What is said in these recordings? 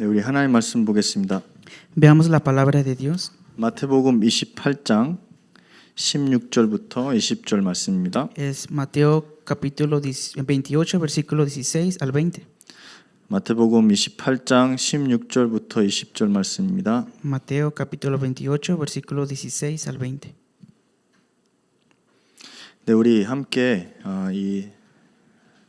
네, 우리 하나님 말씀 보겠습니다. Veamos la palabra de Dios. 마태복음 28장 16절부터 20절 말씀입니다. Es Mateo capítulo 28, versículo 16 al 20. 마태복음 28장 16절부터 20절 말씀입니다. Mateo capítulo 28, versículo 16 al 20. 네, 우리 함께 이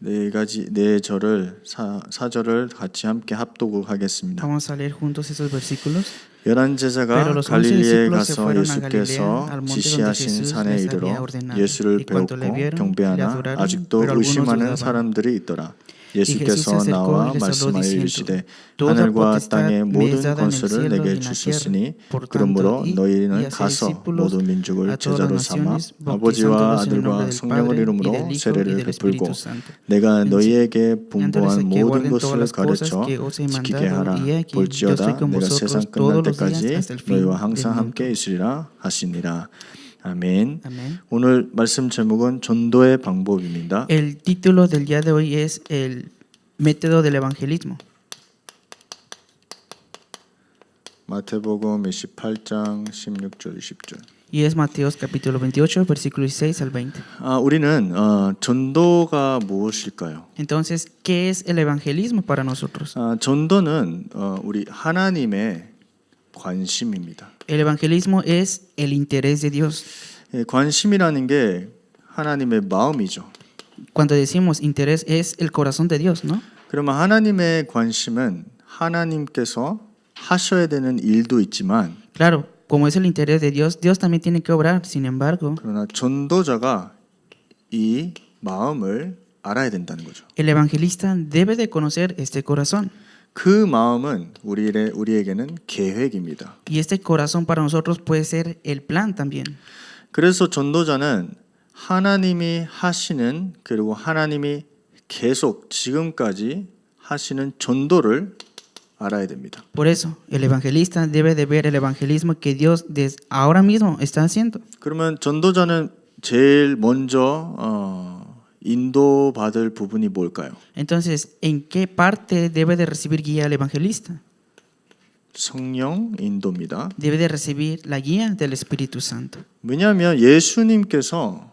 네 절을 사절을 같이 함께 합독하겠습니다. Vamos a leer juntos esos versículos. 열한 제자가 Pero los 11 갈릴리에 discípulos se 가서 fueron a 예수께서 Galilea, al monte donde 지시하신 Jesús 산에 les 이르러 había ordenado. 예수를 Y cuando 배웠고 le vieron, le 경배하나 adoraron, 아직도 pero algunos 의심하는 dudaban. 사람들이 있더라. Y Jesús se 예수께서 acercó 나와 y les habló 말씀하여 diciendo: 이르시되 Toda 하늘과 potestad 땅의 me es 모든 dada en el 권세를 cielo y 내게 en la tierra. 주셨으니 Por 그러므로 tanto, id y 너희는 haced 가서 discípulos 모든 민족을 a todas 제자로 las 삼아 naciones, 아버지와 bautizándolos en el nombre 아들과 del 성령을 Padre y 이름으로 del Hijo y 세례를 del 베풀고 Espíritu Santo, 내가 너희에게 enseñándoles 분부한 que 모든 guarden todas 것을 las cosas 가르쳐 que os he 지키게 mandado, 하라. y he aquí yo 볼지어다 estoy con 내가 세상 vosotros 끝날 todos los días 때까지 hasta el fin 너희와 del 항상 mundo. 함께 있으리라 하시니라. 아멘. Amén. 오늘 말씀 제목은 전도의 방법입니다. El título del día de hoy es el método del evangelismo. 마태복음 28장 16절 20절. Y es Mateos capítulo 28, versículo 16 al 20. 우리는 전도가 무엇일까요? Entonces, ¿qué es el evangelismo para nosotros? 전도는 우리 하나님의 관심입니다. El evangelismo es el interés de Dios. 관심이라는 게 하나님의 마음이죠. Cuando decimos interés es el corazón de Dios, ¿no? 그러면 하나님의 관심은 하나님께서 하셔야 되는 일도 있지만 Claro, como es el interés de Dios, Dios también tiene que obrar. Sin embargo, 그러나 전도자가 이 마음을 알아야 된다는 거죠. el evangelista debe de conocer este corazón. 그 마음은 우리에게는 계획입니다. Y este corazón para nosotros puede ser el plan también. 그래서 전도자는 하나님이 하시는 그리고 하나님이 계속 지금까지 하시는 전도를 알아야 됩니다. Por eso, el evangelista debe de ver el evangelismo que Dios desde ahora mismo está haciendo. 그러면 전도자는 제일 먼저 인도받을 부분이 뭘까요? Entonces, ¿en qué parte debe de recibir guía el evangelista? 성령 인도입니다. Debe de recibir la guía del Espíritu Santo. 왜냐하면 예수님께서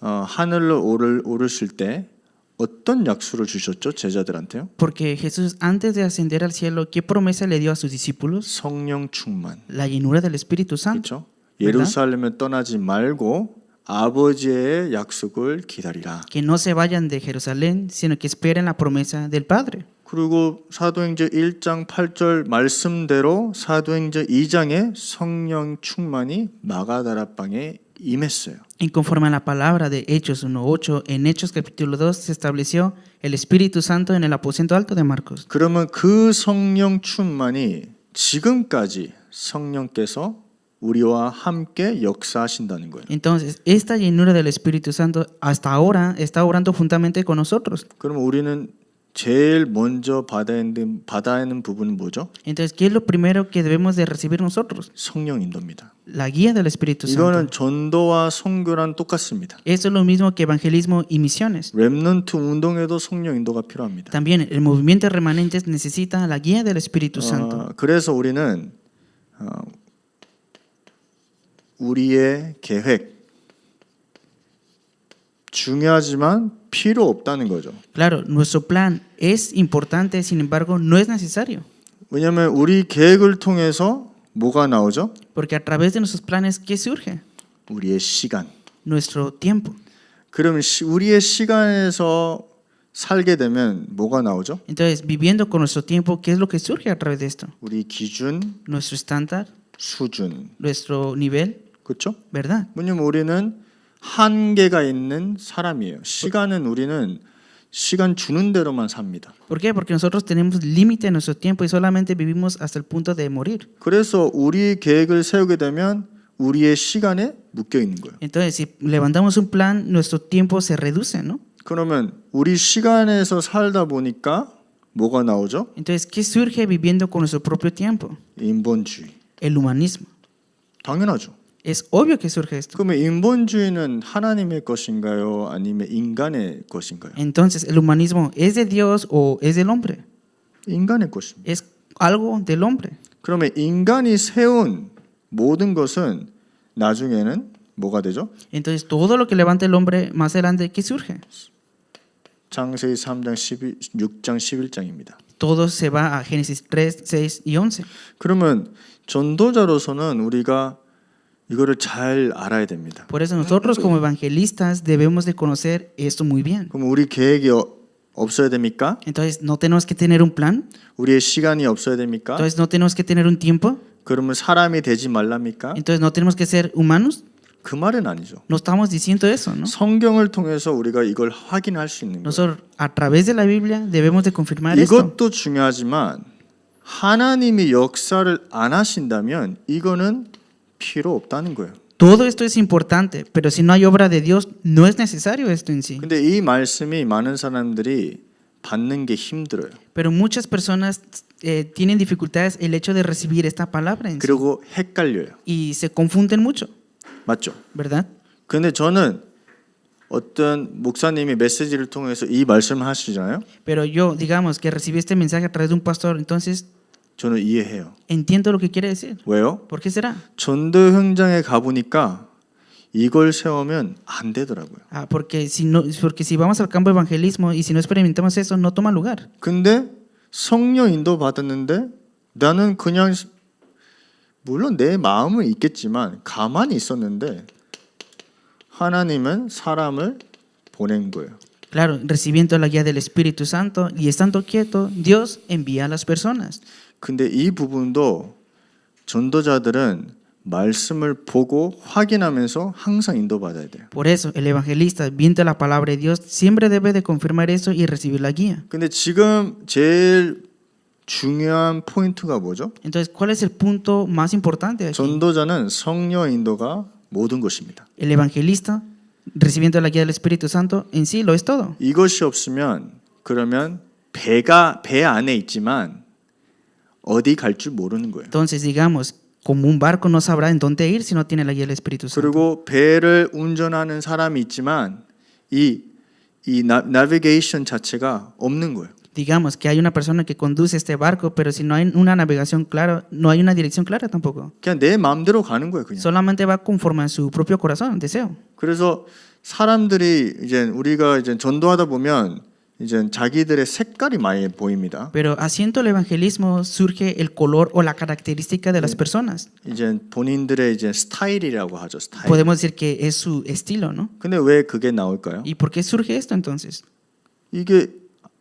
하늘로 오르실 때 어떤 약속을 주셨죠? 제자들한테요? Porque Jesús, antes de ascender al cielo, ¿qué promesa le dio a sus discípulos? 성령 충만. La llenura del Espíritu Santo. 그렇죠? 예루살렘에 떠나지 말고 아버지의 약속을 기다리라. Que no se vayan de Jerusalén, sino que esperen la promesa del Padre. 그리고 사도행전 1장 8절 말씀대로 사도행전 2장에 성령 충만이 마가다라 방에 임했어요. Y conforme a la palabra de Hechos 1:8, en Hechos capítulo 2 se estableció el Espíritu Santo en el aposento alto de Marcos. 그러면 그 성령 충만이 지금까지 성령께서 우리와 함께 역사하신다는 거예요. Entonces, esta llenura del Espíritu Santo hasta ahora está obrando juntamente con nosotros. 그러면 우리는 제일 먼저 받아야 하는 부분은 뭐죠? Entonces, ¿qué es lo primero que debemos de recibir nosotros? 성령 인도입니다. La guía del Espíritu 이거는 Santo. 전도와 선교랑 똑같습니다. Eso es lo mismo que evangelismo y misiones. 렘넌트 운동에도 성령 인도가 필요합니다. También el movimiento remanentes necesita la guía del Espíritu Santo. 그래서 우리는 우리의 계획 중요하지만 필요 없다는 거죠. Claro, nuestro plan es importante, sin embargo, no es necesario. 왜냐하면 우리 계획을 통해서 뭐가 나오죠? Porque a través de nuestros planes, ¿qué surge? 우리의 시간. Nuestro tiempo. 그러면 우리의 시간에서 살게 되면 뭐가 나오죠? Entonces, viviendo con nuestro tiempo, ¿qué es lo que surge a través de esto? 우리 기준, Nuestro estándar, 수준. nuestro nivel, 그렇죠? ¿verdad? 왜냐면 우리는 한계가 있는 사람이에요. 시간은 우리는 시간 주는 대로만 삽니다. ¿Por qué? Porque nosotros tenemos límite en nuestro tiempo y solamente vivimos hasta el punto de morir. 그래서 우리 계획을 세우게 되면 우리의 시간에 묶여 있는 거예요. Entonces, si levantamos un plan, nuestro tiempo se reduce, ¿no? 그러면 우리 시간에서 살다 보니까 뭐가 나오죠? Entonces, ¿qué surge viviendo con nuestro propio tiempo? 인본주의. El humanismo. 당연하죠. Es obvio que surge esto. 그러면 인본주의는 하나님의 것인가요? 아니면 인간의 것인가요? Entonces, ¿el humanismo es de Dios o es del hombre? 인간의 것입니다. Es algo del hombre. 그러면 인간이 세운 모든 것은 나중에는 뭐가 되죠? Entonces todo lo que levanta el hombre más adelante, ¿qué surge? 창세기 3장 6장 11장입니다. Todo se va a Génesis 3, 6 y 11. 그러면 전도자로서는 우리가 이거를 잘 알아야 됩니다. Por eso nosotros como evangelistas debemos de conocer esto muy bien. 그럼 우리 계획이 없어야 됩니까? Entonces no tenemos que tener un plan, 우리의 시간이 없어야 됩니까? entonces no tenemos que tener un tiempo, 그러면 사람이 되지 말랍니까? entonces no tenemos que ser humanos. 그 말은 아니죠. No estamos diciendo eso, ¿no? 성경을 통해서 우리가 이걸 확인할 수 있는 거예요. Nosotros a través de la Biblia debemos de confirmar esto. 이것도 중요하지만 하나님이 역사를 안 하신다면 이거는 필요 없다는 거예요. Todo esto es importante, pero si no hay obra de Dios, no es necesario esto en sí. 근데 이 말씀이 많은 사람들이 받는 게 힘들어요. Pero muchas personas tienen dificultades el hecho de recibir esta palabra en sí. 그리고 헷갈려요. Y se confunden mucho, 맞죠? ¿verdad? 근데 저는 어떤 목사님이 메시지를 통해서 이 말씀을 하시잖아요. Pero yo, digamos, que recibí este mensaje a través de un pastor, entonces 저는 이해해요. entiendo lo que quiere decir. 왜요? ¿Por qué será? 전도 현장에 가보니까 이걸 세우면 안 되더라고요. Porque si vamos al campo de evangelismo y si no experimentamos eso, no toma lugar. 근데 성령 인도 받았는데 나는 그냥 물론 내 마음은 있겠지만 가만히 있었는데 하나님은 사람을 보낸 거예요. Claro, recibiendo la guía del Espíritu Santo y estando quieto, Dios envía a las personas. 근데 이 부분도 전도자들은 말씀을 보고 확인하면서 항상 인도받아야 돼요. Por eso, el evangelista, viendo la palabra de Dios, siempre debe de confirmar eso y recibir la guía. 근데 지금 제일 중요한 포인트가 뭐죠? Entonces, ¿cuál es el punto más importante aquí? 전도자는 성령 인도가 모든 것입니다. El evangelista, recibiendo la guía del Espíritu Santo, en sí lo es todo. 이것이 없으면 그러면 배 안에 있지만 어디 갈 줄 모르는 거예요. Entonces, digamos, como un barco no sabrá en dónde ir si no tiene la guía del Espíritu Santo. 그리고 배를 운전하는 사람이 있지만 이 나비게이션 자체가 없는 거예요. Digamos que hay una persona que conduce este barco, pero si no hay una navegación clara, no hay una dirección clara tampoco. 그냥 내 마음대로 가는 거예요, 그냥. Solamente va conforme a su propio corazón, deseo. 그래서 사람들이 이제 우리가 이제 전도하다 보면 이제 자기들의 색깔이 많이 보입니다. Pero haciendo el evangelismo surge el color o la característica de las personas. 이제 본인들의 이제 스타일이라고 하죠, 스타일. Podemos decir que es su estilo, ¿no? 근데 왜 그게 나올까요? ¿Y por qué surge esto entonces? 이게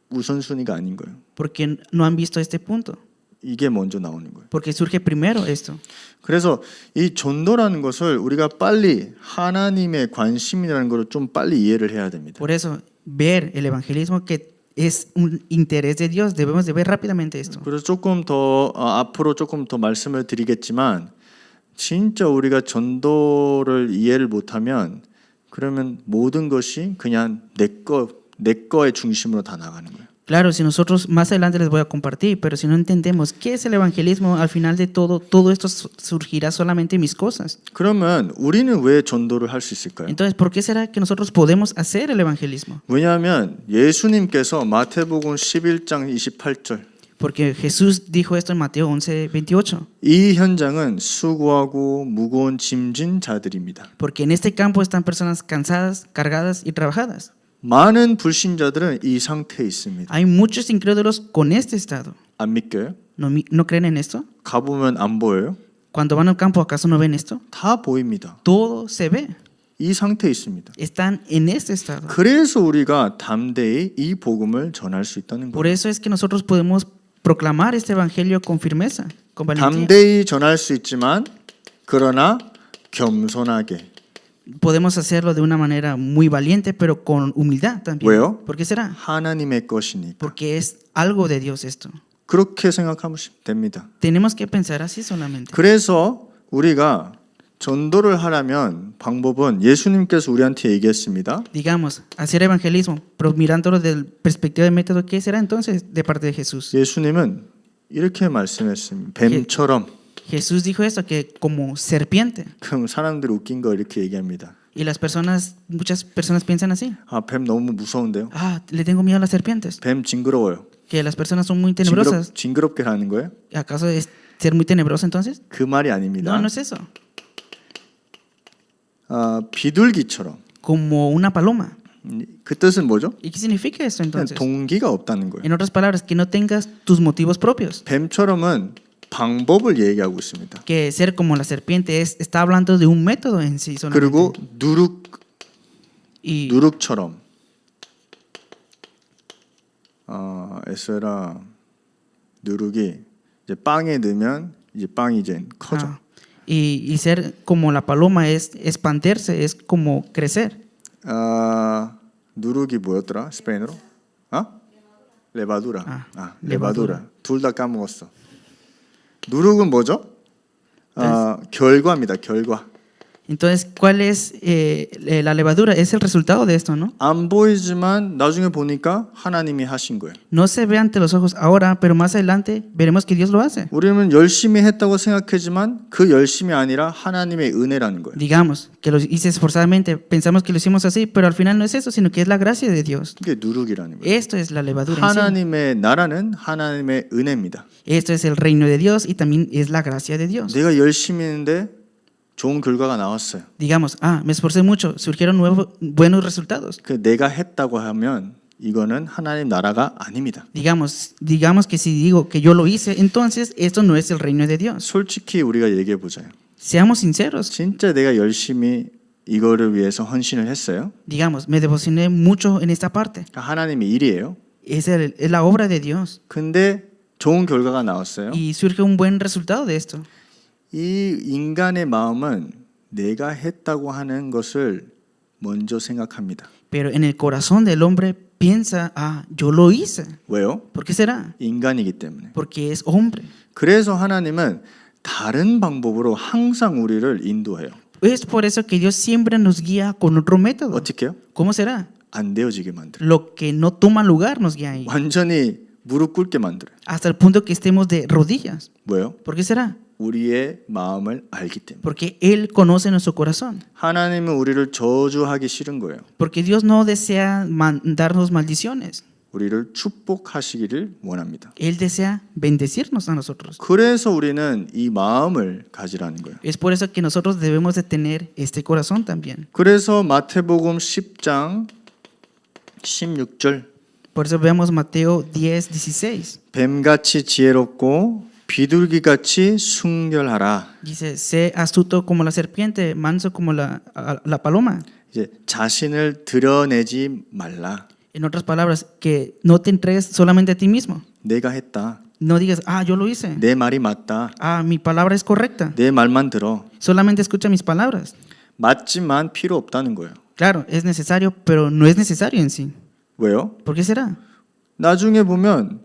우선순위가 아닌 거예요. Porque no han visto este punto. 이게 먼저 나오는 거예요. Porque surge primero esto. 그래서 이 전도라는 것을 우리가 빨리 하나님의 관심이라는 걸 좀 빨리 이해를 해야 됩니다. Por eso, ver el evangelismo que es un interés de Dios, debemos de ver rápidamente esto. 그래서 조금 더 앞으로 조금 더 말씀을 드리겠지만 진짜 우리가 전도를 이해를 못하면 그러면 모든 것이 그냥 내 거의 중심으로 다 나가는 거예요. Claro, si nosotros más adelante les voy a compartir, pero si no entendemos qué es el evangelismo, al final de todo esto surgirá solamente mis cosas. 그러면 우리는 왜 전도를 할 수 있을까요? Entonces, ¿por qué será que nosotros podemos hacer el evangelismo? 왜냐하면 예수님께서 마태복음 11장 28절 Porque Jesús dijo esto en Mateo 11:28. 이 현장은 수고하고 무거운 짐진 자들입니다. Porque en este campo están personas cansadas, cargadas y trabajadas. 많은 불신자들은 이 상태에 있습니다. Hay muchos incrédulos con este estado. 안 믿겨요? ¿No creen en esto? 가보면 안 보여요? Cuando van al campo, ¿acaso no ven esto? 다 보입니다. Todo se ve. 이 상태에 있습니다. Están en este estado. 그래서 우리가 담대히 이 복음을 전할 수 있다는 Por 거예요. eso es que nosotros podemos proclamar este evangelio con firmeza, con valentía. 담대히 전할 수 있지만 그러나 겸손하게. Podemos hacerlo de una manera muy valiente, pero con humildad también. 왜요? ¿Por qué será? 하나님의 것이니까. Porque es algo de Dios esto. 그렇게 생각하면 됩니다. Tenemos que pensar así solamente. 그래서 우리가 전도를 하려면 방법은 예수님께서 우리한테 얘기했습니다. Digamos, hacer evangelismo, pero mirándolo desde la perspectiva de método, ¿qué será entonces de parte de Jesús? 예수님은 이렇게 말씀했습니다. 뱀처럼. Jesús dijo esto, que como serpiente. 그럼 사람들이 웃긴 거 이렇게 얘기합니다. Y muchas personas piensan así. 뱀 너무 무서운데요. Le tengo miedo a las serpientes. 뱀 징그러워요. Que las personas son muy tenebrosas. 징그럽게 하는 거예요? ¿Acaso es ser muy tenebroso entonces? 그 말이 아닙니다. No, no es eso. 비둘기처럼. Como una paloma. 그 뜻은 뭐죠? ¿Y qué significa esto 그냥 entonces? 동기가 없다는 거예요. En otras palabras, que no tengas tus motivos propios. 뱀처럼은 방법을 얘기하고 있습니다. Que ser como la serpiente está hablando de un método en sí solamente. 그리고 Y 누룩처럼. 에스라 누룩이 이제 빵에 넣으면 이제 빵이 이제 커져. y ser como la paloma es expandirse, es como crecer. 누룩이 뭐였더라? 스페인어로? 레바두라. 레바두라. 둘 다 까먹었어. 누룩은 뭐죠? 결과입니다. 결과. Entonces, ¿cuál es la levadura? Es el resultado de esto, ¿no? 안 보이지만 나중에 보니까 하나님이 하신 거예요. No se ve ante los ojos ahora, pero más adelante veremos que Dios lo hace. 우리는 열심히 했다고 생각하지만 그 열심이 아니라 하나님의 은혜라는 거예요. Digamos que lo hice esforzadamente, pensamos que lo hicimos así, pero al final no es eso, sino que es la gracia de Dios. 이게 누룩이라는 거예요. Esto es la levadura en sí. 하나님의 나라는 하나님의 은혜입니다. Esto es el reino de Dios y también es la gracia de Dios. 내가 열심히 했는데 좋은 결과가 나왔어요. Digamos, me esforcé mucho, surgieron buenos resultados. 그 내가 했다고 하면 이거는 하나님 나라가 아닙니다. Digamos que si digo que yo lo hice, entonces esto no es el reino de Dios. 솔직히 우리가 얘기해 보자요. Seamos sinceros. 진짜 내가 열심히 이거를 위해서 헌신을 했어요. Digamos, me devocioné mucho en esta parte. 하나님의 일이에요. Es la obra de Dios. 근데 좋은 결과가 나왔어요. Y surge un buen resultado de esto. 이 인간의 마음은 내가 했다고 하는 것을 먼저 생각합니다. Pero en el corazón del hombre piensa, yo lo hice. 왜요? ¿Por qué será? 인간이기 때문에. Porque es hombre. 그래서 하나님은 다른 방법으로 항상 우리를 인도해요. Es por eso que Dios siempre nos guía con otro método. 어떻게 해요? ¿Cómo será? 안 되어지게 만들어요. Lo que no toma lugar nos guía ahí. 완전히 무릎 꿇게 만들어요. Hasta el punto que estemos de rodillas. 왜요? ¿Por qué será? 우리의 마음을 알기 때문에. Porque Él conoce nuestro corazón. 하나님은 우리를 저주하기 싫은 거예요. Porque Dios no desea darnos maldiciones. 우리를 축복하시기를 원합니다. Él desea bendecirnos a nosotros. 그래서 우리는 이 마음을 가지라는 거예요. Es por eso que nosotros debemos de tener este corazón también. 그래서 마태복음 10장 16절 Por eso veamos Mateo 10:16. 뱀같이 지혜롭고 비둘기같이 순결하라. Dice, sé astuto como la serpiente, manso como la paloma. 이제 자신을 드러내지 말라. En otras palabras, que no te entregues solamente a ti mismo. 내가 했다. No digas, yo lo hice. 내 말이 맞다. Mi palabra es correcta. 내 말만 들어. Solamente escucha mis palabras. 맞지만 필요 없다는 거예요. Claro, es necesario, pero no es necesario en sí. 왜요? ¿Por qué será? 나중에 보면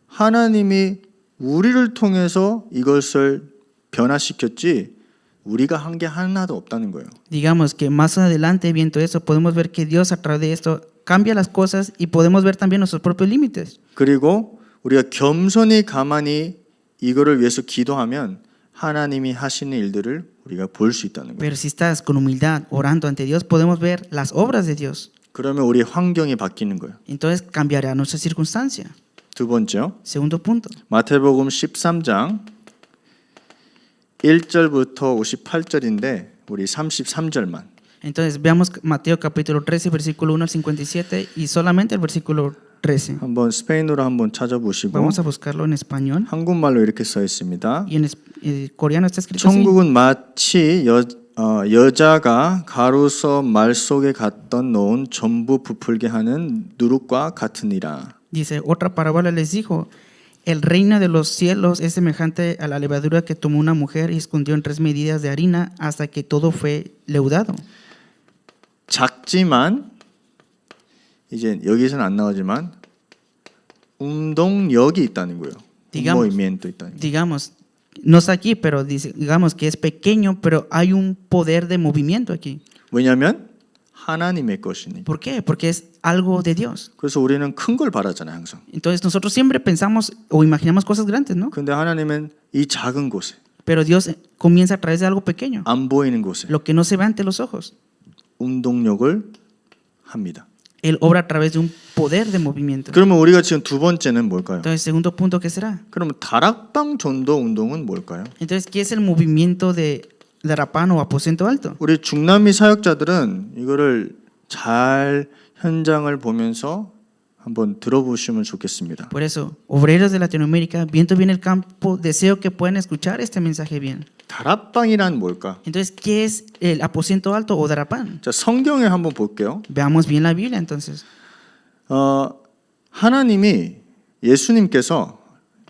하나님이 우리를 통해서 이것을 변화시켰지 우리가 한 게 하나도 없다는 거예요. Digamos que más adelante, viendo eso, podemos ver que Dios a través de esto cambia las cosas y podemos ver también nuestros propios límites. 그리고 우리가 겸손히 가만히 이거를 위해서 기도하면 하나님이 하시는 일들을 우리가 볼 수 있다는 거예요. Pero si estás con humildad orando ante Dios, podemos ver las obras de Dios. 그러면 우리의 환경이 바뀌는 거예요. Entonces cambiará nuestra circunstancia. 두 번째요. Segundo punto. 마태복음 13장 1절부터 58절인데 우리 33절만. Entonces veamos Mateo capítulo 13, versículo 1 al 57 y solamente el versículo 13. 한번 스페인어로 한번 찾아보시고 Vamos a buscarlo en español. 한국말로 이렇게 써 있습니다. Y en coreano está escrito así. 천국은 마치 여자가 가로서 말 속에 갖다 놓은 전부 부풀게 하는 누룩과 같으니라. Dice, otra parábola les dijo, el reino de los cielos es semejante a la levadura que tomó una mujer y escondió en 3 medidas de harina hasta que todo fue leudado. 작지만 이제 여기서는 안 나오지만 운동력이 있다는 거예요. movimiento 있다는 거예요. Digamos, no está aquí, pero digamos que es pequeño, pero hay un poder de movimiento aquí. 왜냐하면 하나님의 것이니까. ¿Por qué? Porque es algo de Dios. 그래서 우리는 큰 걸 바라잖아요, 항상. Entonces nosotros siempre pensamos o imaginamos cosas grandes, ¿no? 근데 하나님은 이 작은 곳에, Pero Dios comienza a través de algo pequeño, 안 보이는 곳에 lo que no se ve ante los ojos. 운동력을 합니다. Él obra a través de un poder de movimiento. 그러면 우리가 지금 두 번째는 뭘까요? Entonces, segundo punto, ¿qué será? 그러면 다락방 전도 운동은 뭘까요? Entonces, ¿qué es el movimiento de Darapán o aposento alto? 우리 중남미 사역자들은 이거를 잘 현장을 보면서 한번 들어보시면 좋겠습니다. Por eso, obreros de Latinoamérica, viendo bien el campo, deseo que puedan escuchar este mensaje bien. 다락방이란 뭘까? Entonces, ¿qué es el aposento alto o Darapán? 자, 성경에 한번 볼게요. Veamos bien la Biblia entonces. 하나님이 예수님께서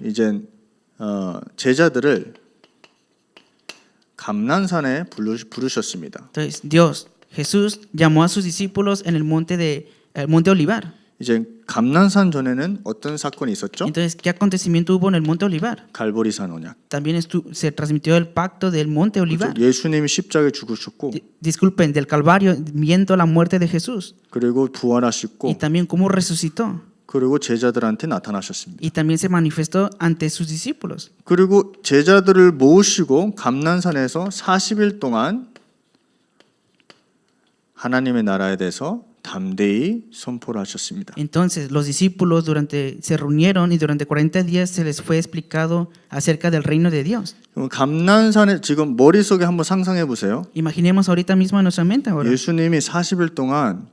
이제 제자들을 감난산에 부르셨습니다. Entonces, Dios, Jesús llamó a sus discípulos en el monte Olivar. 이제 감난산 전에는 어떤 사건이 있었죠? Entonces, ¿qué acontecimiento hubo en el monte Olivar? 갈보리산 언약. También se transmitió el pacto del monte Olivar. 예수님이 십자가에 죽으셨고 Disculpen, del Calvario, viendo la muerte de Jesús. 그리고 Y 부활하셨고 también cómo resucitó. 그리고 제자들한테 나타나셨습니다. Y también se manifestó ante sus discípulos. 그리고 제자들을 모으시고 감난산에서 40일 동안 하나님의 나라에 대해서 담대히 선포를 하셨습니다. Entonces, los discípulos se reunieron y durante 40 días se les fue explicado acerca del reino de Dios. 그럼 감난산에 지금 머릿속에 한번 상상해 보세요. Imaginemos ahorita mismo en nuestra mente ahora. 예수님이 40일 동안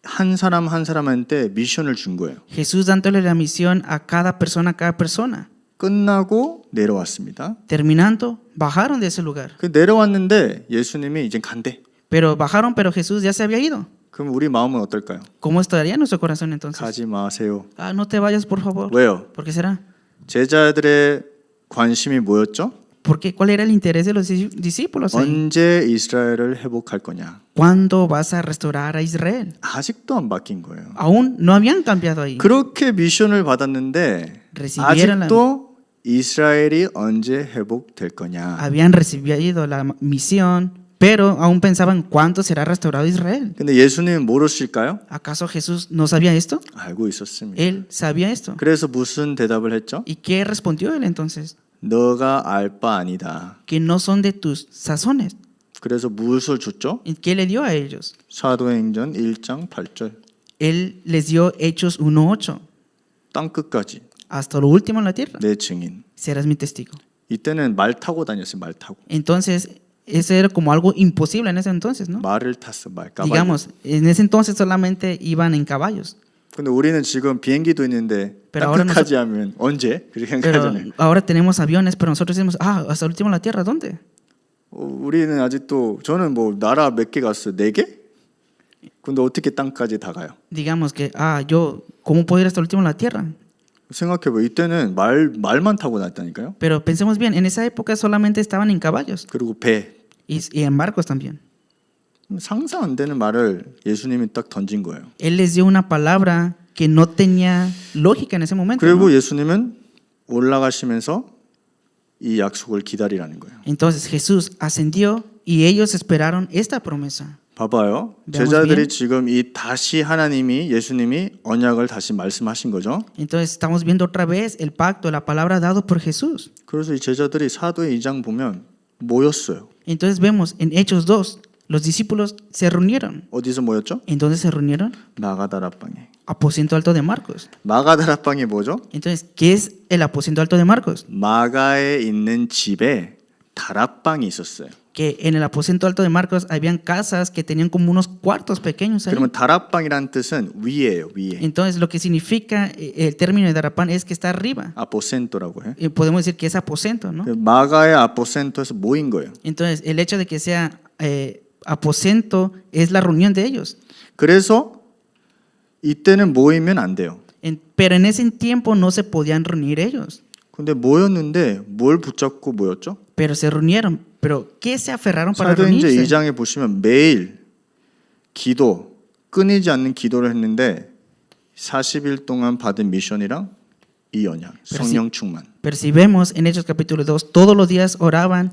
한 사람 한 사람한테 미션을 준 거예요. Jesús dándole la misión a cada persona. 끝나고 내려왔습니다. Terminando, bajaron de ese lugar. 그 내려왔는데 예수님이 이제 간대. Pero bajaron, pero Jesús ya se había ido. 그럼 우리 마음은 어떨까요? ¿Cómo estaría nuestro corazón entonces? 가지 마세요. Ah, no te vayas, por favor. 왜요? ¿Por qué será? 제자들의 관심이 뭐였죠? Porque ¿cuál era el interés de los discípulos ahí? 언제 이스라엘을 회복할 거냐? ¿Cuándo vas a restaurar a Israel? 아직도 안 바뀐 거예요. Aún no habían cambiado ahí. 그렇게 미션을 받았는데 Recibieron 아직도 이스라엘이 언제 회복될 거냐? Habían recibido la misión, pero aún pensaban cuándo será restaurado Israel. 근데 예수님은 모르실까요? ¿Acaso Jesús no sabía esto? 알고 있었습니다. Él sabía esto. 그래서 무슨 대답을 했죠? ¿Y qué respondió él entonces? 너가 알 바 아니다. Que no son de tus sazones. 그래서 무엇을 줬죠? ¿Y qué le dio a ellos? 사도행전 1장 8절. Él les dio Hechos 1:8. 땅 끝까지 Hasta lo último en la tierra. 내 증인. Serás mi testigo. 이때는 말 타고 다녔어요. 말 타고. Entonces, eso era como algo imposible en ese entonces, ¿no? 말을 탔어. 말 까발려. Digamos, en ese entonces solamente iban en caballos. 근데 우리는 지금 비행기도 있는데 Pero ahora 땅끝까지 하면 언제? 그렇게 Pero 생각하잖아요. ahora tenemos aviones, pero nosotros decimos, hasta el último en la tierra, ¿dónde? 우리는 아직도 저는 뭐 나라 몇 개 갔어요? 4개? 근데 어떻게 땅까지 다 가요? Digamos que, yo, ¿cómo puedo ir hasta el último en la tierra? 생각해봐. 이때는 말만 타고 다녔다니까요. Pero pensemos bien, en esa época solamente estaban en caballos 그리고 배. y en barcos también. 상상 안 되는 말을 예수님이 딱 던진 거예요. Él les dio una palabra que no tenía lógica en ese momento. 그리고 ¿No? 예수님은 올라가시면서 이 약속을 기다리라는 거예요. Entonces Jesús ascendió y ellos esperaron esta promesa. 봐봐요. Veamos 제자들이 bien. 지금 이 다시 예수님이 언약을 다시 말씀하신 거죠. Entonces estamos viendo otra vez el pacto, la palabra dado por Jesús. 그래서 이 제자들이 사도의 2장 보면 모였어요. Entonces vemos en Hechos 2, los discípulos se reunieron. 어디서 모였죠? ¿En dónde se reunieron? 마가다락방에. Aposento alto de Marcos. 마가다락방이 뭐죠? Entonces, ¿qué es el aposento alto de Marcos? 마가에 있는 집에 다락방이 있었어요. Que en el aposento alto de Marcos habían casas que tenían como unos cuartos pequeños ahí. 그러면 다락방이라는 뜻은 위에요, 위에. Entonces, lo que significa el término de Darapán es que está arriba. 아포센토라고 해요. Podemos decir que es aposento, ¿no? 마가의 아포센토에서 모인 거예요. Entonces, el hecho de que sea aposento es la reunión de ellos. 그래서 이때는 모이면 안 돼요. Pero en ese tiempo no se podían reunir ellos. 근데 모였는데 뭘 붙잡고 모였죠? Pero se reunieron. Pero ¿qué se aferraron para 사도행전 reunirse? 2장에 보시면 매일 기도, 끊이지 않는 기도를 했는데 40일 동안 받은 미션이랑 이 언약, 성령 충만. Pero si vemos en Hechos capítulo 2, todos los días oraban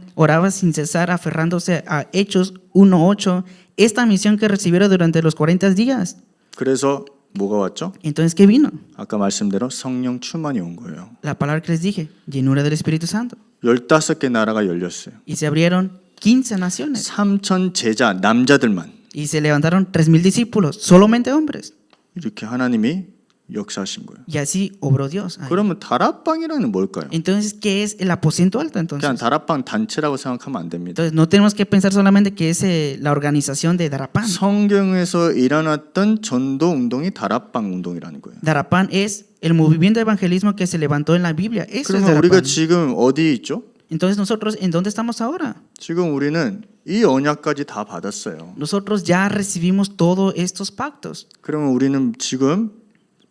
sin cesar, aferrándose a Hechos 1:8, esta misión que recibieron durante los 40 días. 그래서 뭐가 왔죠? Entonces, ¿qué vino? 아까 말씀대로 성령 충만이 온 거예요. La palabra que les dije, llenura del Espíritu Santo. 15개 나라가 열렸어요. Y se abrieron 15 naciones. 3,000 제자 남자들만 Y se levantaron 3,000 discípulos, solamente hombres. 이렇게 하나님이 역사하신 거예요. Y así obró Dios. ahí. 그러면 다락방이라는 뭘까요? Entonces, ¿qué es el aposento alto 그냥 entonces? 다락방 단체라고 생각하면 안 됩니다. Entonces, no tenemos que pensar solamente que es la organización de Darapán. 성경에서 일어났던 전도 운동이 다락방 운동이라는 거예요. Darapán es el movimiento de evangelismo que se levantó en la Biblia. Eso es 그러면 우리가 Darapán. 지금 어디 있죠? Entonces, nosotros, ¿en dónde estamos ahora? 지금 우리는 이 언약까지 다 받았어요. Nosotros ya recibimos todos estos pactos. 그러면 우리는 지금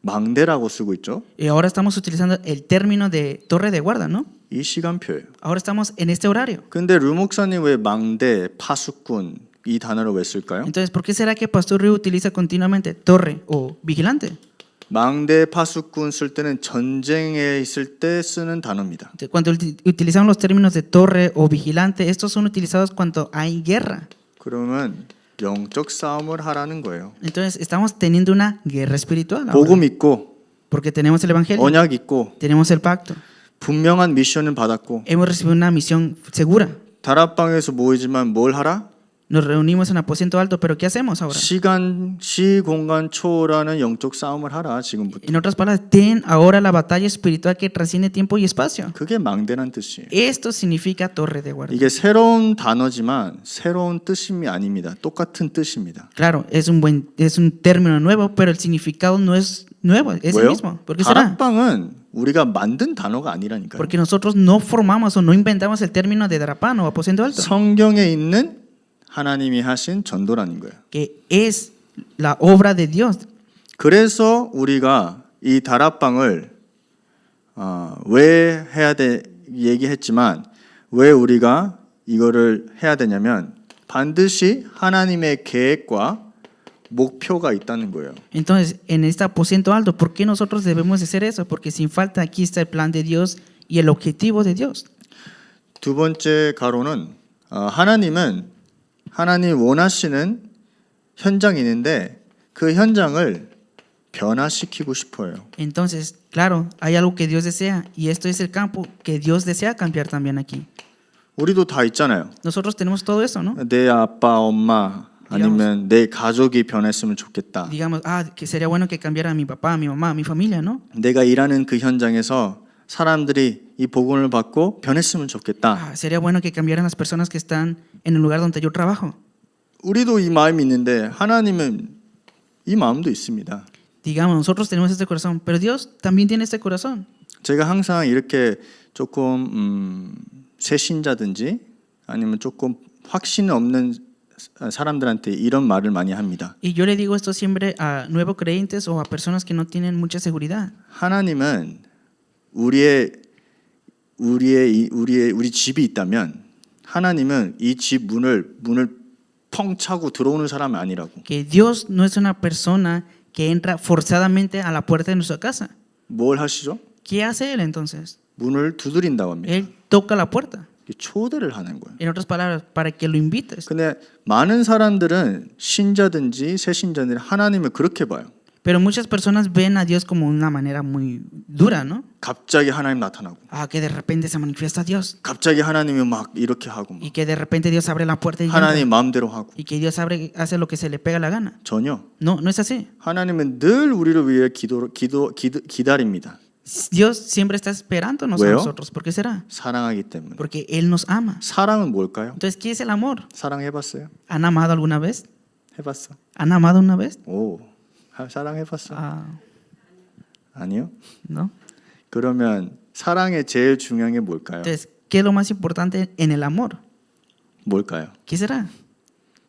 망대라고 쓰고 있죠. Y ahora estamos utilizando el término de torre de guarda, ¿no? 이 시간표예요. Ahora estamos en este horario. 근데 루 목사님 왜 망대, 파수꾼 이 단어를 왜 쓸까요? Entonces, ¿por qué será que Pastor Ryu utiliza continuamente torre o vigilante? 망대, 파수꾼 쓸 때는 전쟁에 있을 때 쓰는 단어입니다. Cuando utilizamos los términos de torre o vigilante, estos son utilizados cuando hay guerra. 그러면 영적 싸움을 하라는 거예요. Entonces, estamos teniendo una guerra espiritual ahora. 복음 있고 Porque tenemos el evangelio, 언약 있고 tenemos el pacto, 분명한 미션을 받았고 hemos recibido una misión segura. 다락방에서 모이지만 뭘 하라? Nos reunimos en aposento alto, pero ¿qué hacemos ahora? 시공간 초월하는 영적 싸움을 하라 지금부터. En otras palabras, ten ahora la batalla espiritual que trasciende tiempo y espacio. 그게 망대란 뜻이에요. Esto significa torre de guardia. 이게 새로운 단어지만 새로운 뜻이 아닙니다. 똑같은 뜻입니다. Claro, es un término nuevo, pero el significado no es nuevo, es el 왜요? mismo. ¿Por qué será? 다락방은 우리가 만든 단어가 아니라니까요. Porque nosotros no formamos o no inventamos el término de darapán o aposento alto, 성경에 있는 하나님이 하신 전도라는 거예요. que es la obra de Dios. 그래서 우리가 이 다락방을 왜 해야 돼 얘기했지만 왜 우리가 이거를 해야 되냐면 반드시 하나님의 계획과 목표가 있다는 거예요. Entonces, en este aposento alto, ¿por qué nosotros debemos hacer eso? Porque sin falta aquí está el plan de Dios y el objetivo de Dios. 두 번째 가로는 하나님 원하시는 현장이 있는데 그 현장을 변화시키고 싶어요. Entonces, claro, hay algo que Dios desea y esto es el campo que Dios desea cambiar también aquí. 우리도 다 있잖아요. Nosotros tenemos todo eso, ¿no? 내 아빠, 엄마 아니면 내 가족이 변했으면 좋겠다. Digamos, que sería bueno que cambiara a mi papá, a mi mamá, a mi familia, ¿no? 내가 일하는 그 현장에서 사람들이 이 복음을 받고 변했으면 좋겠다. Sería bueno que cambiaran las personas que están en el lugar donde yo trabajo. 우리도 이 마음이 있는데 하나님은 이 마음도 있습니다. Digamos, nosotros tenemos este corazón, pero Dios también tiene este corazón. 제가 항상 이렇게 조금 새신자든지 아니면 조금 확신 없는 사람들한테 이런 말을 많이 합니다. Y yo le digo esto siempre a nuevos creyentes o a personas que no tienen mucha seguridad. 하나님은 우리 집이 있다면 하나님은 이 집 문을 펑 차고 들어오는 사람이 아니라고. Que Dios no es una persona que entra forzadamente a la puerta de nuestra casa. 뭘 하시죠? ¿Qué hace él entonces? 문을 두드린다고 합니다. Él toca la puerta. 초대를 하는 거예요. En otras palabras, para que lo invites. 근데 많은 사람들은 신자든지 새신자들이 하나님을 그렇게 봐요. Pero muchas personas ven a Dios como una manera muy dura, ¿no? 갑자기 하나님 나타나고 Que de repente se manifiesta Dios 갑자기 하나님이 막 이렇게 하고 y que de repente Dios abre la puerta y 하나님 entra, 마음대로 하고 y que Dios hace lo que se le pega la gana. 전혀. No, no es así. 하나님은 늘 우리를 위해 기다립니다. Dios siempre está esperándonos a ¿Veo? nosotros. ¿Por qué será? 사랑하기 때문에. Porque Él nos ama. 사랑은 뭘까요? Entonces, ¿qué es el amor? 사랑해봤어요? ¿Han amado alguna vez? 해봤어? ¿Han amado una vez? 오, 사랑해봤어? 아니요? No. 그러면 사랑의 제일 중요한 게 뭘까요? Entonces, ¿qué es lo más importante en el amor? 뭘까요? ¿Qué será?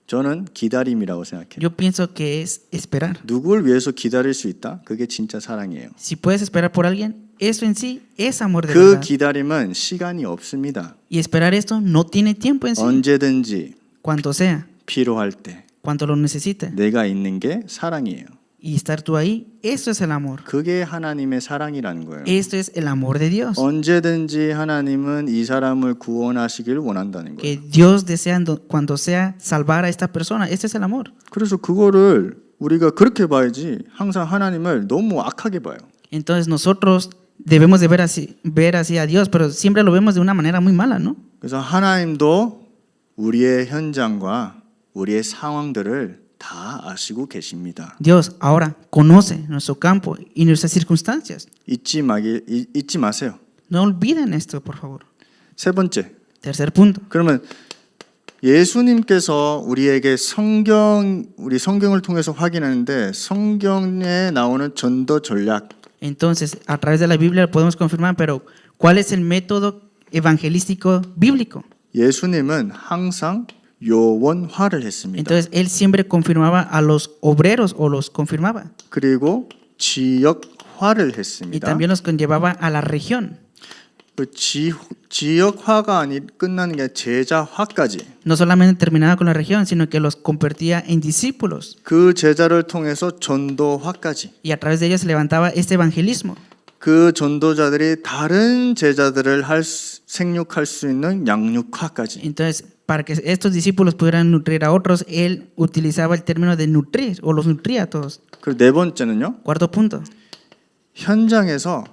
저는 기다림이라고 생각해요. Yo pienso que es esperar. 누구를 위해서 기다릴 수 있다? 그게 진짜 사랑이에요. Si puedes esperar por alguien, eso en sí es amor de 그 verdad. 기다림은 시간이 없습니다. Y esperar esto no tiene tiempo en sí. 언제든지 Cuanto sea, 필요할 때 cuanto lo necesite. 내가 있는 게 사랑이에요. Y estar tú ahí, eso es el amor. 그게 하나님의 사랑이라는 거예요. Esto es el amor de Dios. 언제든지 하나님은 이 사람을 구원하시길 원한다는 Que 거예요. Dios desea cuando sea salvar a esta persona. Este es el amor. 그래서 그거를 우리가 그렇게 봐야지 항상 하나님을 너무 악하게 봐요. Entonces nosotros debemos de ver así a Dios, pero siempre lo vemos de una manera muy mala, ¿no? 그래서 하나님도 우리의 현장과 우리의 상황들을 다 아시고 계십니다. Dios ahora conoce nuestro campo y nuestras circunstancias. 잊지 마세요. No olviden esto, por favor. 세 번째. Tercer punto. 그러면 예수님께서 우리에게 우리 성경을 통해서 확인하는데 성경에 나오는 전도 전략, Entonces, a través de la Biblia lo podemos confirmar, pero ¿cuál es el método evangelístico bíblico? 예수님은 항상 요원화를 했습니다. Entonces, él siempre confirmaba a los obreros o los confirmaba. 그리고 지역화를 Y 했습니다. también los conllevaba a la región. 그 지역화가 끝나는 게 제자화까지. No solamente terminaba con la región, sino que los convertía en discípulos. 그 제자를 통해서 전도화까지. Y a través de ellos se levantaba este evangelismo. 그 전도자들이 다른 제자들을 생육할 수 있는 양육화까지. Entonces, para que estos discípulos pudieran nutrir a otros, él utilizaba el término de nutrir o los nutría a todos. 그리고 네 번째는요. Cuarto punto. 현장에서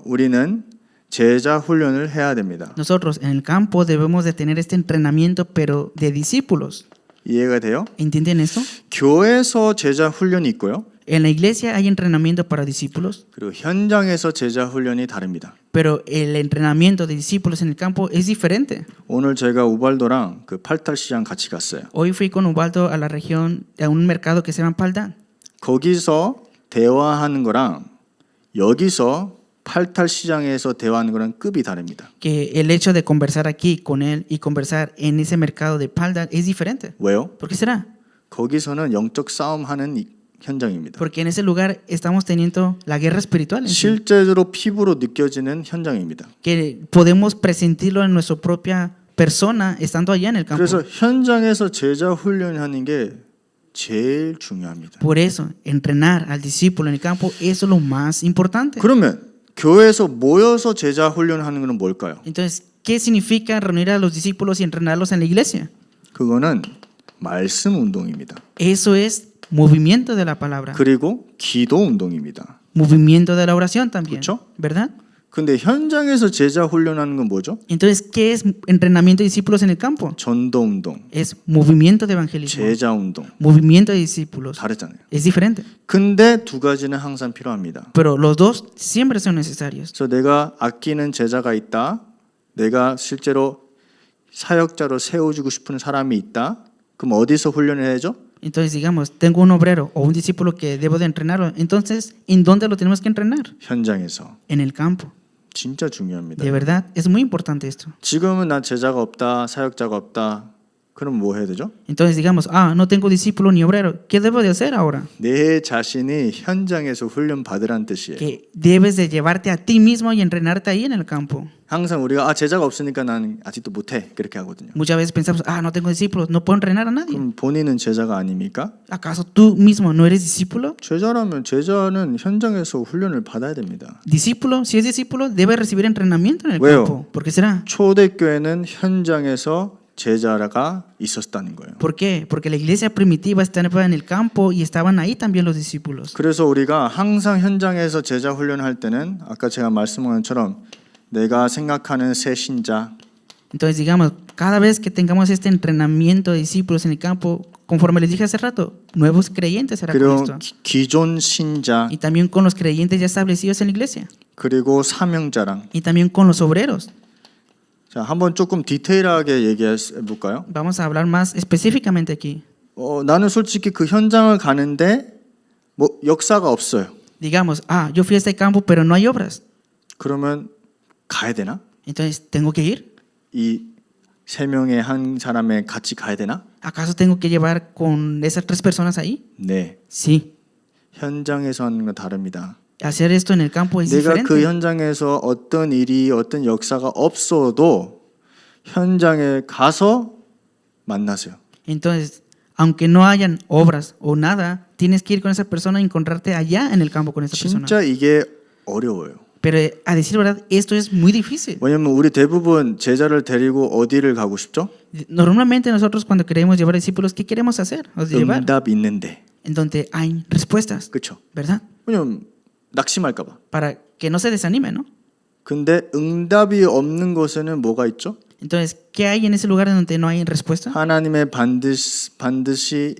우리는 제자 훈련을 해야 됩니다. Nosotros en el campo debemos de tener este entrenamiento, pero de discípulos. 이해가 돼요? ¿Entienden esto? 교회에서 제자 훈련이 있고요. En la iglesia hay entrenamiento para discípulos, 그리고 현장에서 제자 훈련이 다릅니다. pero el entrenamiento de discípulos en el campo es diferente. 오늘 제가 우발도랑 그 팔탈 시장 같이 갔어요. Hoy fui con Ubaldo a la región, a un mercado que se llama Paldan. 거기서 대화하는 거랑 여기서 팔탈 시장에서 대화하는 거랑 급이 다릅니다. Que el hecho de conversar aquí con él y conversar en ese mercado de Paldan es diferente. 왜요? ¿Por qué será? 거기서는 영적 싸움하는 현장입니다. Porque en ese lugar estamos teniendo la guerra espiritual en sí, 실제로 피부로 느껴지는 현장입니다. que podemos presentirlo en nuestra propia persona estando allá en el campo. 그래서 현장에서 제자 훈련하는 게 제일 중요합니다. Por eso, entrenar al discípulo en el campo, eso es lo más importante. 그러면 교회에서 모여서 제자 훈련하는 것은 뭘까요? Entonces, ¿qué significa reunir a los discípulos y entrenarlos en la iglesia? 그거는 말씀 운동입니다. Eso es movimiento de la palabra, 그리고 기도 운동입니다. movimiento de la oración también, 그렇죠? ¿verdad? 근데 현장에서 제자 훈련하는 건 뭐죠? Entonces, ¿qué es entrenamiento de discípulos en el campo? 전도 운동, Es movimiento de evangelismo, 제자 운동. movimiento de discípulos. 다르잖아요. Es diferente, 근데 두 가지는 항상 필요합니다. pero los dos siempre son necesarios. 그래서 내가 아끼는 제자가 있다. 내가 실제로 사역자로 세워주고 싶은 사람이 있다. 그럼 어디서 훈련을 해야죠? Entonces, digamos, tengo un obrero o un discípulo que debo de entrenarlo. Entonces, ¿en dónde lo tenemos que entrenar? 현장에서. En el campo. 진짜 중요합니다. De verdad, es muy importante esto. 지금은 난 제자가 없다, 사역자가 없다. 그럼 뭐 해야 되죠? Entonces, digamos, no tengo discípulo ni obrero. ¿Qué debo de hacer ahora? 내 자신이 현장에서 훈련 받으라는 뜻이에요. Que debes de llevarte a ti mismo y entrenarte ahí en el campo. 항상 우리가 제자가 없으니까 난 아직도 못해 그렇게 하거든요. Muchas veces pensamos, no tengo discípulos, no puedo entrenar a nadie. 그럼 본인은 제자가 아닙니까? ¿Acaso tú mismo no eres discípulo? 제자라면 제자는 현장에서 훈련을 받아야 됩니다. Discípulo, si es discípulo, debe recibir entrenamiento en el 왜요? campo. ¿Por qué será? 초대교회는 현장에서 제자가 있었다는 거예요. ¿Por qué? Porque la iglesia primitiva estaba en el campo y estaban ahí también los discípulos. 그래서 우리가 항상 현장에서 제자 훈련할 때는 아까 제가 말씀한 것처럼 내가 생각하는 새 신자, Entonces, digamos, cada vez que tengamos este entrenamiento de discípulos en el campo, conforme les dije hace rato, nuevos creyentes será con 그리고 esto. 기존 신자, Y también con los creyentes ya establecidos en la iglesia. 그리고 사명자랑. Y también con los obreros. 자, 한번 조금 디테일하게 얘기해 볼까요? Vamos a hablar más específicamente aquí. 나는 솔직히 그 현장을 가는데 뭐 역사가 없어요. Digamos, yo fui a este campo, pero no hay obras. 그러면 가야 되나? Entonces, ¿tengo que ir? 이 세 명의 한 사람에 같이 가야 되나? ¿Acaso tengo que llevar con esas 3 personas ahí? 네. Sí. 현장에서 하는 건 다릅니다. Hacer esto en el campo es 내가 그 diferente. 현장에서 어떤 일이 어떤 역사가 없어도 현장에 가서 만나세요. Entonces, aunque no hayan obras o nada, tienes que ir con esa persona y encontrarte allá en el campo con esa persona. 진짜 이게 어려워요. Pero a decir verdad, esto es muy difícil. 왜냐면 우리 대부분 제자를 데리고 어디를 가고 싶죠? Normalmente nosotros cuando queremos llevar discípulos, ¿qué queremos hacer? O llevar 응답 있는데. en donde hay respuestas, 그렇죠? ¿verdad? 왜냐면 낙심할까 봐. Para que no se desanime, ¿no? 근데 응답이 없는 곳에는 뭐가 있죠? Entonces, ¿qué hay en ese lugar en donde no hay respuesta? 하나님의 반드시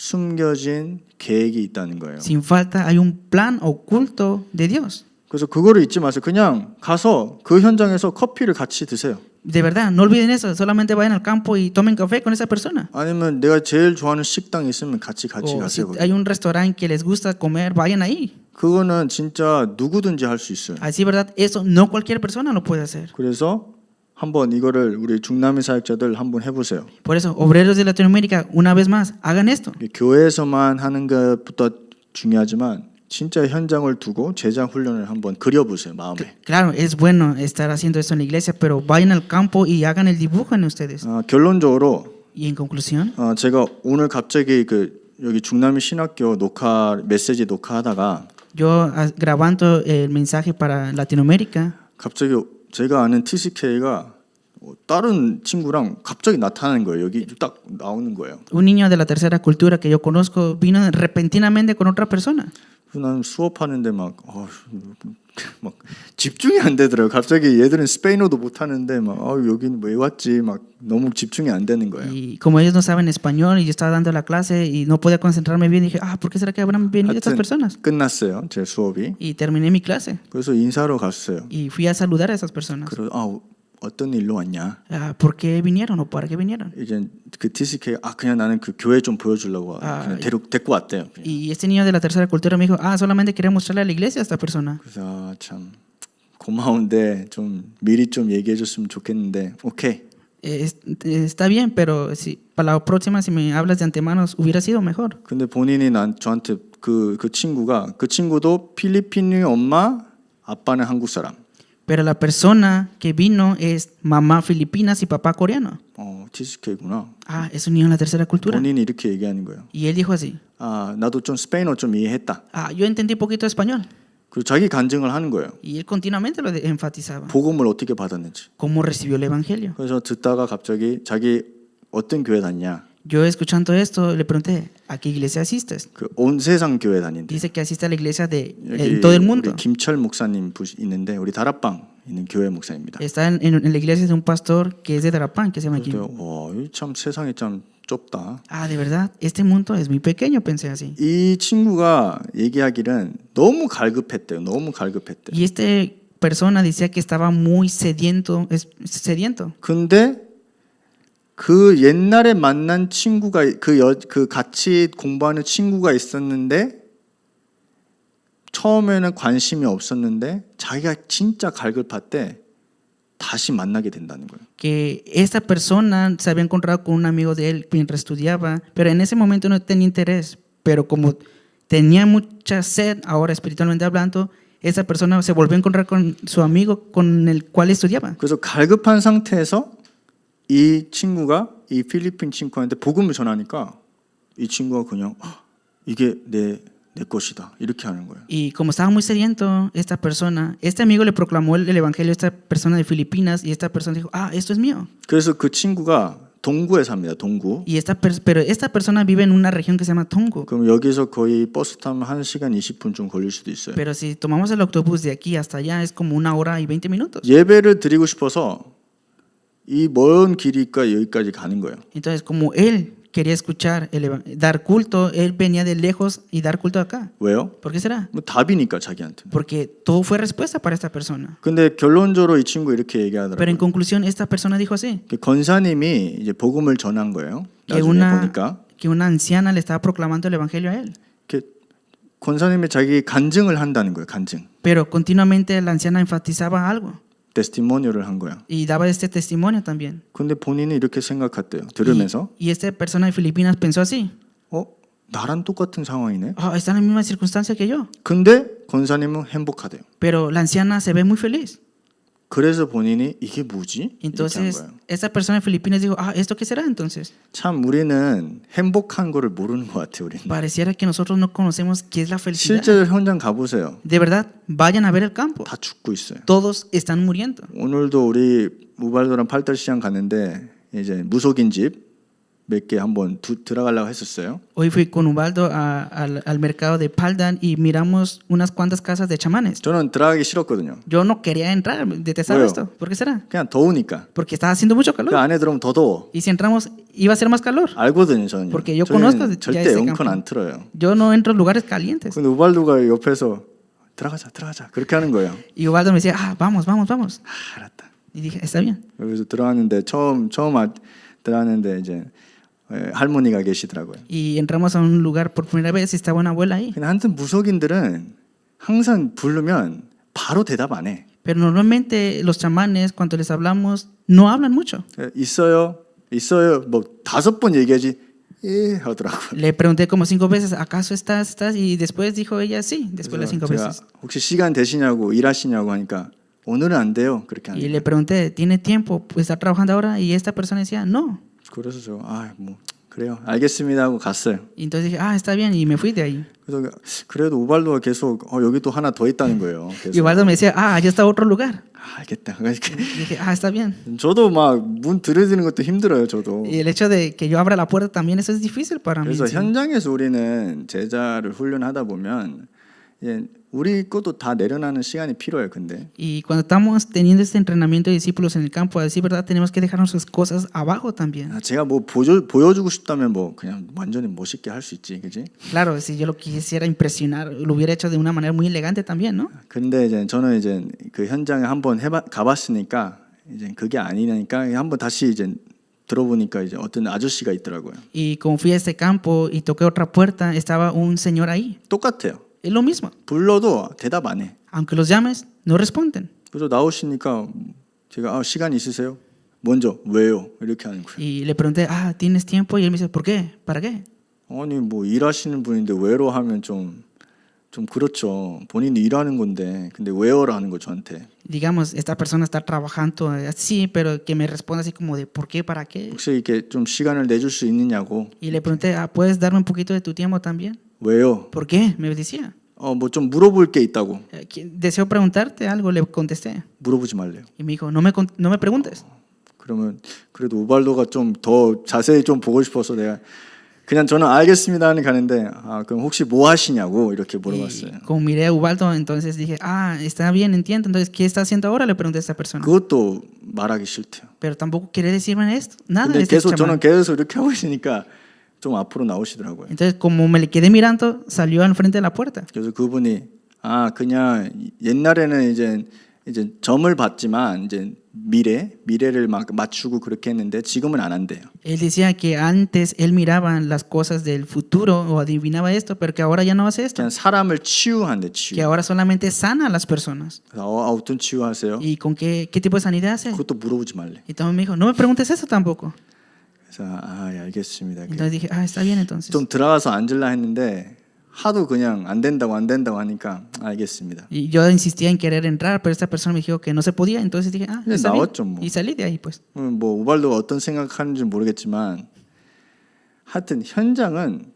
숨겨진 계획이 있다는 거예요. Sin falta hay un plan oculto de Dios. 그래서 그거를 잊지 마세요. 그냥 가서 그 현장에서 커피를 같이 드세요. De verdad, no olviden eso. Solamente vayan al campo y tomen café con esa persona. 아니면 내가 제일 좋아하는 식당이 있으면 같이 O si 가세요. 거기. hay un restaurante que les gusta comer, vayan ahí. 그거는 진짜 누구든지 할 수 있어요. Así, verdad, eso no cualquier persona lo puede hacer. 그래서 한번 이거를 우리 중남미 사역자들 한번 해보세요. Por eso, obreros de Latinoamérica, una vez más, hagan esto. 교회에서만 하는 것부터 중요하지만 진짜 현장을 두고 제자 훈련을 한번 그려보세요. 마음에. Claro, es bueno estar haciendo eso en la iglesia, pero vayan al campo y hagan el dibujo en ustedes. 결론적으로 Y en conclusión, 제가 오늘 갑자기 여기 중남미 신학교 메시지 녹화하다가 yo grabando el mensaje para Latinoamérica, 갑자기 제가 아는 TCK가 다른 친구랑 갑자기 나타나는 거예요. 여기 딱 나오는 거예요. un niño de la tercera cultura que yo conozco vino repentinamente con otra persona. 그래서 나는 수업하는데 막 집중이 안 되더라고요. 갑자기 얘들은 스페인어도 못하는데 막 여기는 왜 왔지? 막 너무 집중이 안 되는 거예요. Y como ellos no saben español y yo estaba dando la clase y no podía concentrarme bien, dije, ¿por qué será que habrán venido estas 하여튼 personas? 끝났어요. 제 수업이. Y terminé mi clase 그래서 인사하러 갔어요. y fui a saludar a esas personas. 그래서 어떤 일로 왔냐? ¿Por qué vinieron o para qué vinieron? 이제 그 TCK 그냥 나는 그 교회 좀 보여주려고 그냥 데리고 왔대요. 그냥. Y este niño de la tercera cultura me dijo, solamente quería mostrarle a la iglesia a esta persona. 그래서 참 고마운데 좀 미리 좀 얘기해 줬으면 좋겠는데 오케이. Está bien, pero si para la próxima si me hablas de antemano hubiera sido mejor. 근데 본인이 저한테 그 친구도 필리핀의 엄마, 아빠는 한국 사람. Pero la persona que vino es mamá filipinas y papá coreano. TCK구나. Es un niño de la tercera cultura. 본인이 이렇게 얘기하는 거예요. Y él dijo así, 나도 좀 스페인어 좀 이해했다. yo entendí poquito español. 그리고 자기 간증을 하는 거예요. Y él continuamente lo enfatizaba. 복음을 어떻게 받았는지. Cómo recibió el evangelio. 그래서 듣다가 갑자기 자기 어떤 교회 다니냐? Yo escuchando esto le pregunté, ¿a qué iglesia asistes? 온 세상 교회 다닌대. Dice que asiste a la iglesia de 여기 en todo el mundo. 우리 김철 목사님 있는데 우리 다락방 있는 교회 목사입니다. Está en la iglesia de un pastor que es de Darapán, que se llama Kim. 참 세상이 참 좁다. De verdad, este mundo es muy pequeño, pensé así. 이 친구가 얘기하기는 너무 갈급했대요. 너무 갈급했대. Y esta persona decía que estaba muy sediento. 근데 그 옛날에 만난 친구가 그 같이 공부하는 친구가 있었는데 처음에는 관심이 없었는데 자기가 진짜 갈급할 때 다시 만나게 된다는 거예요. Que esta persona se había encontrado con un amigo de él mientras estudiaba, pero en ese momento no tenía interés, pero como tenía mucha sed, ahora espiritualmente hablando, esa persona se volvió a encontrar con su amigo con el cual estudiaba. 그래서 갈급한 상태에서 이 친구가 이 필리핀 친구한테 복음을 전하니까 이 친구가 그냥 이게 내 것이다 이렇게 하는 거예요. Y como estaba muy sediento esta persona, este amigo le proclamó el evangelio a esta persona de Filipinas y esta persona dijo, esto es mío. 그래서 그 친구가 동구에 삽니다. 동구. Y pero esta persona vive en una región que se llama Tongo. 그럼 여기서 거의 버스 타면 1시간 20분쯤 걸릴 수도 있어요. Pero si tomamos el autobús de aquí hasta allá es como 1 hora y 20 minutos. 예배를 드리고 싶어서 이 먼 길이니까 여기까지 가는 거예요. Entonces, como él quería escuchar, dar culto, él venía de lejos y dar culto acá. 왜요? ¿Por qué será? 답이니까 자기한테. Porque todo fue respuesta para esta persona. 근데 결론적으로 이 친구 이렇게 Pero en 얘기하더라고요. conclusión, esta persona dijo así, 권사님이 이제 복음을 전한 거예요. que 나중에 보니까 que una anciana le estaba proclamando el evangelio a él. 권사님이 자기 간증을 한다는 거예요. 간증. Pero continuamente la anciana enfatizaba algo. 테스티모니얼을 한 거야. Y daba este testimonio también. 근데 본인이 이렇게 생각했대요. 들으면서 Y esta persona de Filipinas pensó así, 나랑 똑같은 상황이네. está en la misma circunstancia que yo. 근데 권사님은 행복하대요. Pero la anciana se ve muy feliz. 그래서 본인이 이게 뭐지? 이렇게 한 Entonces, 거예요. esta persona de Filipinas dijo, ¿esto qué será entonces? 참 우리는 행복한 거를 모르는 것 같아요. 우리는. Pareciera que nosotros no conocemos qué es la felicidad. 실제 현장 가보세요. De verdad, vayan a ver el campo. 다 죽고 있어요. Todos están muriendo. 오늘도 우리 우발도랑 팔달시장 갔는데 이제 무속인 집 몇 개 한번 들어가려고 했었어요. Hoy fui con Ubaldo al mercado de Paldan y miramos unas cuantas casas de chamanes. 저는 들어가기 싫었거든요. Yo no quería entrar, detestaba 왜요? esto. ¿Por qué será? 그냥 더우니까. Porque estaba haciendo mucho 그 calor. 안에 들어오면 더 더워. Y si entramos, iba a ser más calor. 알거든요, 저는. Porque yo conozco ya 절대 ese 에어컨 campo. 안 틀어요. Yo no entro en lugares calientes. 근데 우발도가 옆에서 들어가자 그렇게 하는 거예요. Y Ubaldo me decía, vamos. 알았다. Y dije, está bien. 여기서 들어갔는데 처음 들어갔는데 이제 할머니가 계시더라고요. Y entramos a un lugar por primera vez y estaba una abuela ahí. 근데 하여튼 무속인들은 항상 부르면 바로 대답 안 해. Pero normalmente los chamanes, cuando les hablamos, no hablan mucho. 있어요 뭐 5번 얘기하지 예 하더라고요. Le pregunté como 5 veces, ¿acaso estás? Y después dijo ella, sí, después de las 5 제가 veces. 혹시 시간 되시냐고 일하시냐고 하니까 오늘은 안 돼요 그렇게 Y 하는 le pregunté, ¿tiene tiempo? ¿Está trabajando ahora? Y esta persona decía, no. 그래서 저 뭐 그래요 알겠습니다 하고 갔어요. Y entonces dije, está bien, y me fui de ahí. 그래서 그래도 우발도가 계속 여기 또 하나 더 있다는 거예요. Y Ubaldo me decía, allá está otro lugar. 알겠다. Y dije, está bien. 저도 막 문 들이대는 것도 힘들어요. 저도. Y el hecho de que yo abra la puerta también, eso es difícil para mí. 그래서 sí. 현장에서 우리는 제자를 훈련하다 보면 이제 우리 것도 다 내려놔는 시간이 필요해요. 근데 Y cuando estamos teniendo este entrenamiento de discípulos en el campo, a decir verdad, tenemos que dejar nuestras cosas abajo también. 제가 뭐 보여주고 싶다면 뭐 그냥 완전히 멋있게 할 수 있지, 그지? Claro, si yo lo quisiera impresionar, lo hubiera hecho de una manera muy elegante también, ¿no? 근데 이제 저는 이제 그 현장에 한번 가봤으니까 이제 그게 아니니까 한번 다시 이제 들어보니까 이제 어떤 아저씨가 있더라고요. Y como fui a este campo y toqué otra puerta, estaba un señor ahí. 똑같아요. Es lo mismo. 불러도 대답 안 해. Aunque los llames, no responden. 그래서 나오시니까 제가 시간 있으세요? 먼저 왜요? 이렇게 하는 거예요. Y le pregunté, ¿tienes tiempo? Y él me dice, ¿por qué? ¿Para qué? 아니 뭐 일하시는 분인데 왜로 하면 좀 그렇죠. 본인이 일하는 건데 근데 왜요라 하는 거 저한테. Digamos, esta persona está trabajando así, pero que me responda así como de ¿por qué? ¿Para qué? 혹시 이렇게 좀 시간을 내줄 수 있느냐고. Y le pregunté, ¿puedes darme un poquito de tu tiempo también? 왜요? ¿Por qué? Me decía. 뭐 좀 물어볼 게 있다고. Deseo preguntarte algo, le contesté. 물어보지 말래요. Y me dijo, no me preguntes. 그러면 그래도 우발도가 좀 더 자세히 좀 보고 싶어서 내가 그냥 저는 알겠습니다 하는 가는데 그럼 혹시 뭐 하시냐고 이렇게 물어봤어요. Y como miré a Ubaldo, entonces dije, está bien, entiendo. Entonces, ¿qué está haciendo ahora? Le pregunté a esta persona. 그것도 말하기 싫대요. Pero tampoco quiere decirme esto, nada de 근데 este 계속 저는 chamán. 계속 이렇게 하고 있으니까 좀 앞으로 나오시더라고요. Entonces, como me le quedé mirando, salió al frente de la puerta. 그래서 그분이 그냥 옛날에는 이제 점을 봤지만 이제 미래를 막 맞추고 그렇게 했는데 지금은 안 한대요. Él decía que antes él miraba las cosas del futuro o adivinaba esto, pero que ahora ya no hace esto. 그냥 사람을 치유한대 Que 치유. ahora solamente sana a las personas. 그래서 어떤 치유하세요? ¿Y con qué tipo de sanidad hace? 그것도 물어보지 말래. Y también me dijo, no me preguntes eso tampoco. 그래서 예, 알겠습니다. Entonces dije, está bien entonces. 좀 들어가서 앉으려 했는데 하도 그냥 안 된다고 하니까 알겠습니다. Y yo insistía en querer entrar, pero esta persona me dijo que no se podía, entonces dije, está bien. 나왔죠, 뭐. Y salí de ahí, pues. 뭐 우발도가 어떤 생각하는지 모르겠지만 하여튼 현장은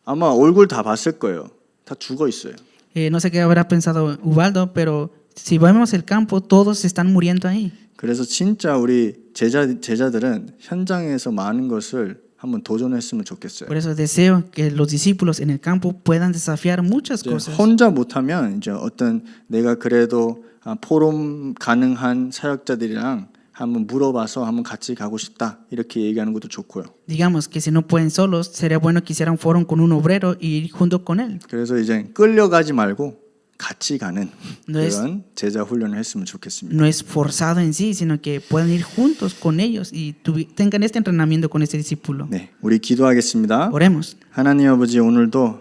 아마 얼굴 다 봤을 거예요. 다 죽어 있어요. No sé qué habrá pensado Ubaldo, pero si vemos el campo, todos están muriendo ahí. 그래서 진짜 우리 제자들은 현장에서 많은 것을 한번 도전했으면 좋겠어요. Por eso deseo que los discípulos en el campo puedan desafiar muchas 이제 cosas. 혼자 못하면 이제 어떤 내가 그래도 포럼 가능한 사역자들이랑 한번 물어봐서 한번 같이 가고 싶다 이렇게 얘기하는 것도 좋고요. Digamos que si no pueden solos, sería bueno que hicieran un foro con un obrero y ir junto con él. 그래서 이제 끌려가지 말고 같이 가는 No es- 그런 제자 훈련을 했으면 좋겠습니다. No es forzado en sí, sino que puedan ir juntos con ellos y tengan este entrenamiento con este discípulo. 네, 우리 기도하겠습니다. Oremos. 하나님 아버지 오늘도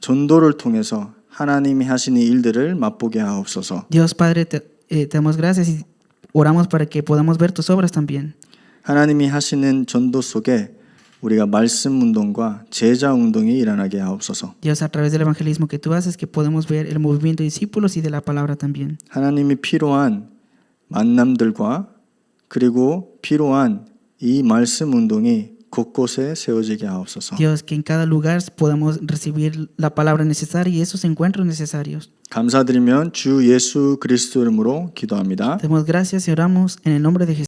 전도를 통해서 하나님이 하시는 일들을 맛보게 하옵소서. Dios Padre, te damos gracias y oramos para que podamos ver tus obras también. 하나님이 하시는 전도 속에 우리가 말씀 운동과 제자 운동이 일어나게 하옵소서. Dios, a través del evangelismo que tú haces, que podemos ver el movimiento de discípulos y de la palabra también. 하나님이 필요한 만남들과 그리고 필요한 이 말씀 운동이 곳곳에 세워지게 하옵소서. Dios, que en cada lugar podamos recibir la palabra necesaria y esos encuentros necesarios. 감사드리면 주 예수 그리스도 이름으로 기도합니다. Demos gracias y oramos en el nombre de Jesús.